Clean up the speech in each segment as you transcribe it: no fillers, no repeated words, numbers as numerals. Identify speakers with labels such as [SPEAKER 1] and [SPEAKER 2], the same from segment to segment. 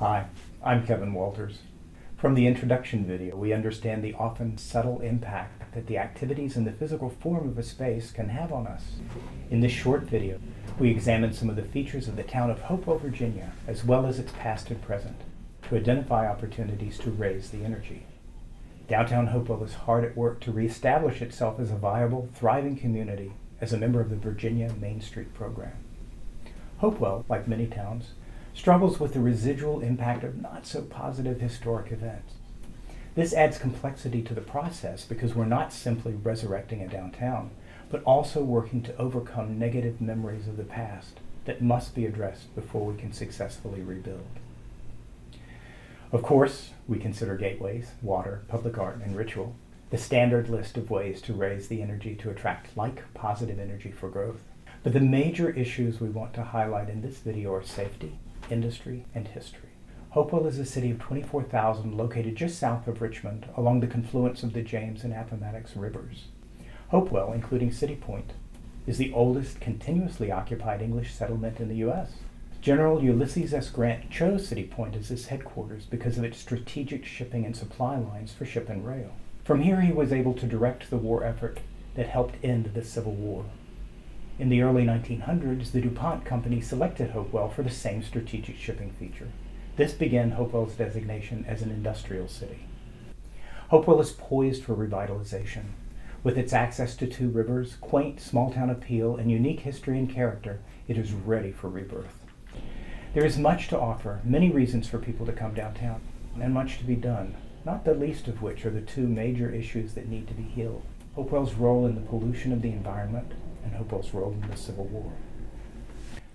[SPEAKER 1] Hi, I'm Kevin Walters. From the introduction video, we understand the often subtle impact that the activities in the physical form of a space can have on us. In this short video, we examine some of the features of the town of Hopewell, Virginia, as well as its past and present, to identify opportunities to raise the energy. Downtown Hopewell is hard at work to reestablish itself as a viable, thriving community as a member of the Virginia Main Street program. Hopewell, like many towns, struggles with the residual impact of not so positive historic events. This adds complexity to the process because we're not simply resurrecting a downtown, but also working to overcome negative memories of the past that must be addressed before we can successfully rebuild. Of course, we consider gateways, water, public art, and ritual, the standard list of ways to raise the energy to attract positive energy for growth. But the major issues we want to highlight in this video are safety, industry, and history. Hopewell is a city of 24,000 located just south of Richmond along the confluence of the James and Appomattox rivers. Hopewell, including City Point, is the oldest continuously occupied English settlement in the U.S. General Ulysses S. Grant chose City Point as his headquarters because of its strategic shipping and supply lines for ship and rail. From here he was able to direct the war effort that helped end the Civil War. In the early 1900s, the DuPont company selected Hopewell for the same strategic shipping feature. This began Hopewell's designation as an industrial city. Hopewell is poised for revitalization. With its access to two rivers, quaint small-town appeal, and unique history and character, it is ready for rebirth. There is much to offer, many reasons for people to come downtown, and much to be done, not the least of which are the two major issues that need to be healed: Hopewell's role in the pollution of the environment and Hopewell's role in the Civil War.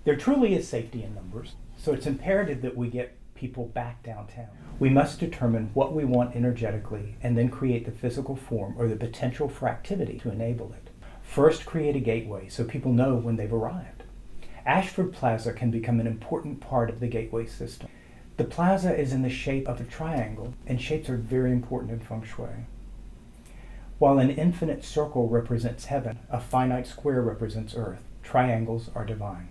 [SPEAKER 1] There truly is safety in numbers, so it's imperative that we get people back downtown. We must determine what we want energetically and then create the physical form or the potential for activity to enable it. First, create a gateway so people know when they've arrived. Ashford Plaza can become an important part of the gateway system. The plaza is in the shape of a triangle, and shapes are very important in feng shui. While an infinite circle represents heaven, a finite square represents earth. Triangles are divine.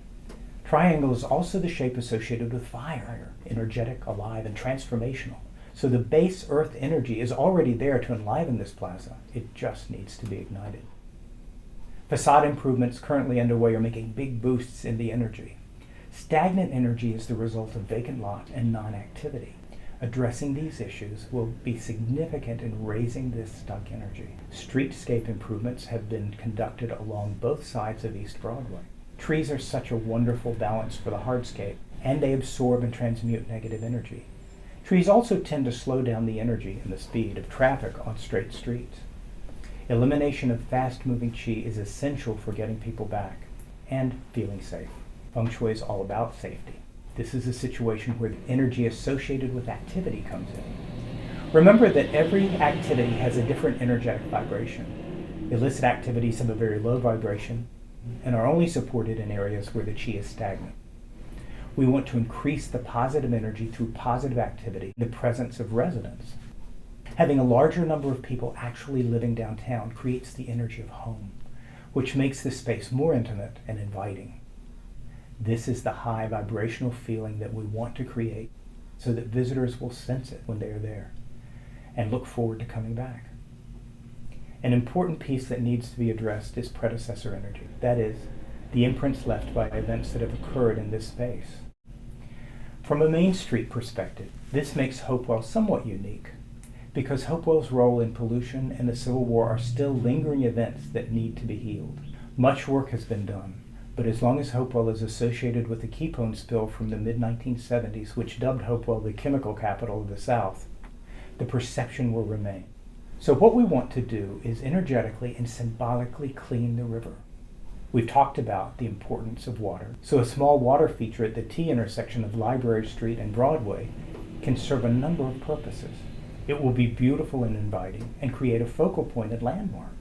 [SPEAKER 1] Triangle is also the shape associated with fire, energetic, alive, and transformational. So the base earth energy is already there to enliven this plaza. It just needs to be ignited. Facade improvements currently underway are making big boosts in the energy. Stagnant energy is the result of vacant lot and non-activity. Addressing these issues will be significant in raising this stuck energy. Streetscape improvements have been conducted along both sides of East Broadway. Trees are such a wonderful balance for the hardscape, and they absorb and transmute negative energy. Trees also tend to slow down the energy and the speed of traffic on straight streets. Elimination of fast-moving qi is essential for getting people back and feeling safe. Feng Shui is all about safety. This is a situation where the energy associated with activity comes in. Remember that every activity has a different energetic vibration. Illicit activities have a very low vibration and are only supported in areas where the qi is stagnant. We want to increase the positive energy through positive activity in the presence of residents. Having a larger number of people actually living downtown creates the energy of home, which makes the space more intimate and inviting. This is the high vibrational feeling that we want to create so that visitors will sense it when they are there and look forward to coming back. An important piece that needs to be addressed is predecessor energy. That is, the imprints left by events that have occurred in this space. From a Main Street perspective, this makes Hopewell somewhat unique because Hopewell's role in pollution and the Civil War are still lingering events that need to be healed. Much work has been done, but as long as Hopewell is associated with the Keystone spill from the mid-1970s, which dubbed Hopewell the chemical capital of the South, the perception will remain. So what we want to do is energetically and symbolically clean the river. We've talked about the importance of water, so a small water feature at the T intersection of Library Street and Broadway can serve a number of purposes. It will be beautiful and inviting and create a focal point and landmark.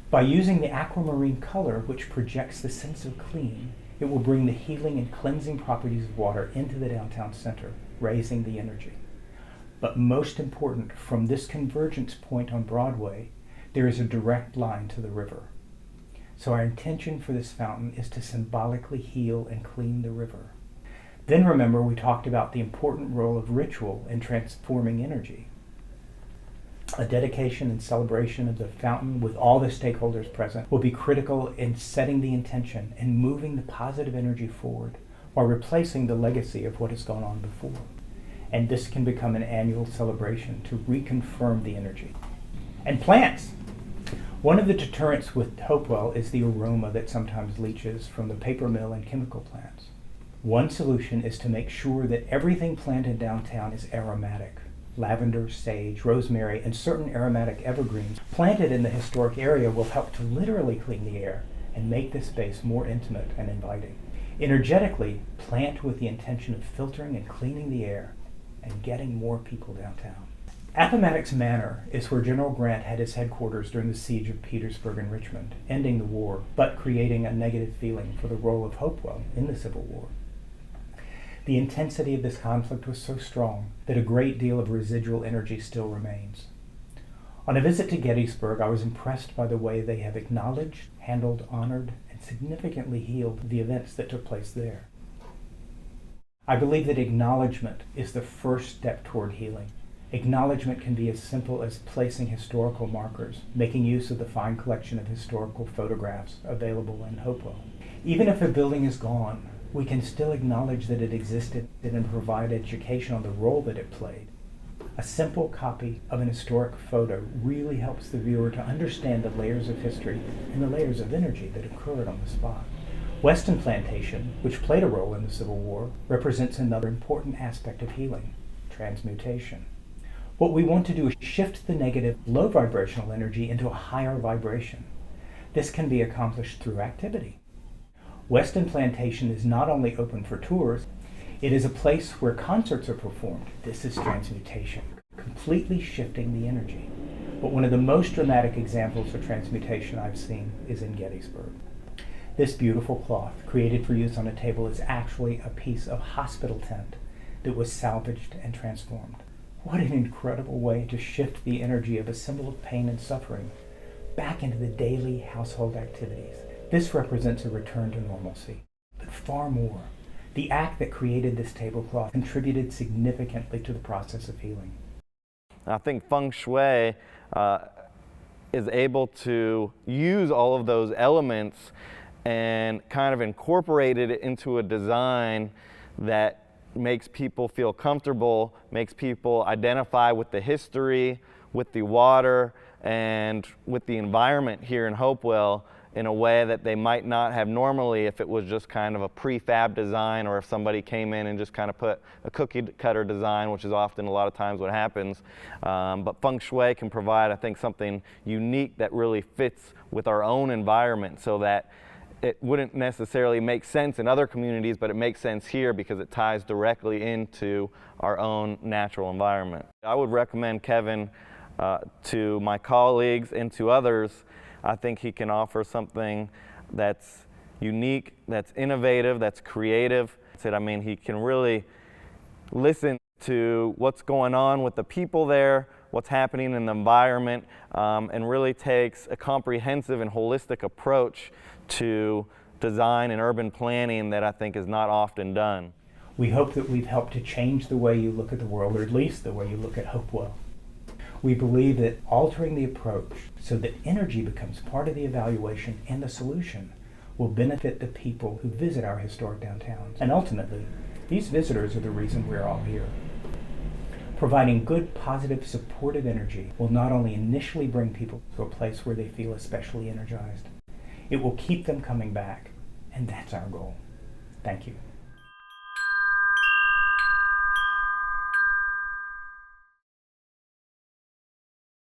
[SPEAKER 1] By using the aquamarine color, which projects the sense of clean, it will bring the healing and cleansing properties of water into the downtown center, raising the energy. But most important, from this convergence point on Broadway, there is a direct line to the river. So our intention for this fountain is to symbolically heal and clean the river. Then remember, we talked about the important role of ritual in transforming energy. A dedication and celebration of the fountain with all the stakeholders present will be critical in setting the intention and moving the positive energy forward while replacing the legacy of what has gone on before. And this can become an annual celebration to reconfirm the energy. And plants! One of the deterrents with Hopewell is the aroma that sometimes leaches from the paper mill and chemical plants. One solution is to make sure that everything planted downtown is aromatic. Lavender, sage, rosemary, and certain aromatic evergreens planted in the historic area will help to literally clean the air and make the space more intimate and inviting. Energetically, plant with the intention of filtering and cleaning the air and getting more people downtown. Appomattox Manor is where General Grant had his headquarters during the siege of Petersburg and Richmond, ending the war, but creating a negative feeling for the role of Hopewell in the Civil War. The intensity of this conflict was so strong that a great deal of residual energy still remains. On a visit to Gettysburg, I was impressed by the way they have acknowledged, handled, honored, and significantly healed the events that took place there. I believe that acknowledgement is the first step toward healing. Acknowledgement can be as simple as placing historical markers, making use of the fine collection of historical photographs available in Hopewell. Even if a building is gone, we can still acknowledge that it existed and provide education on the role that it played. A simple copy of an historic photo really helps the viewer to understand the layers of history and the layers of energy that occurred on the spot. Weston Plantation, which played a role in the Civil War, represents another important aspect of healing, transmutation. What we want to do is shift the negative, low vibrational energy into a higher vibration. This can be accomplished through activity. Weston Plantation is not only open for tours, it is a place where concerts are performed. This is transmutation, completely shifting the energy. But one of the most dramatic examples of transmutation I've seen is in Gettysburg. This beautiful cloth, created for use on a table, is actually a piece of hospital tent that was salvaged and transformed. What an incredible way to shift the energy of a symbol of pain and suffering back into the daily household activities. This represents a return to normalcy. But far more, the act that created this tablecloth contributed significantly to the process of healing.
[SPEAKER 2] I think feng shui is able to use all of those elements and kind of incorporate it into a design that makes people feel comfortable, makes people identify with the history, with the water, and with the environment here in Hopewell in a way that they might not have normally if it was just kind of a prefab design, or if somebody came in and just kind of put a cookie cutter design, which is often a lot of times what happens. But feng shui can provide, I think, something unique that really fits with our own environment, so that it wouldn't necessarily make sense in other communities, but it makes sense here because it ties directly into our own natural environment. I would recommend Kevin to my colleagues and to others. I think he can offer something that's unique, that's innovative, that's creative. I mean, he can really listen to what's going on with the people there, what's happening in the environment, and really takes a comprehensive and holistic approach to design and urban planning that I think is not often done.
[SPEAKER 1] We hope that we've helped to change the way you look at the world, or at least the way you look at Hopewell. We believe that altering the approach so that energy becomes part of the evaluation and the solution will benefit the people who visit our historic downtowns. And ultimately, these visitors are the reason we're all here. Providing good, positive, supportive energy will not only initially bring people to a place where they feel especially energized, it will keep them coming back, and that's our goal. Thank you.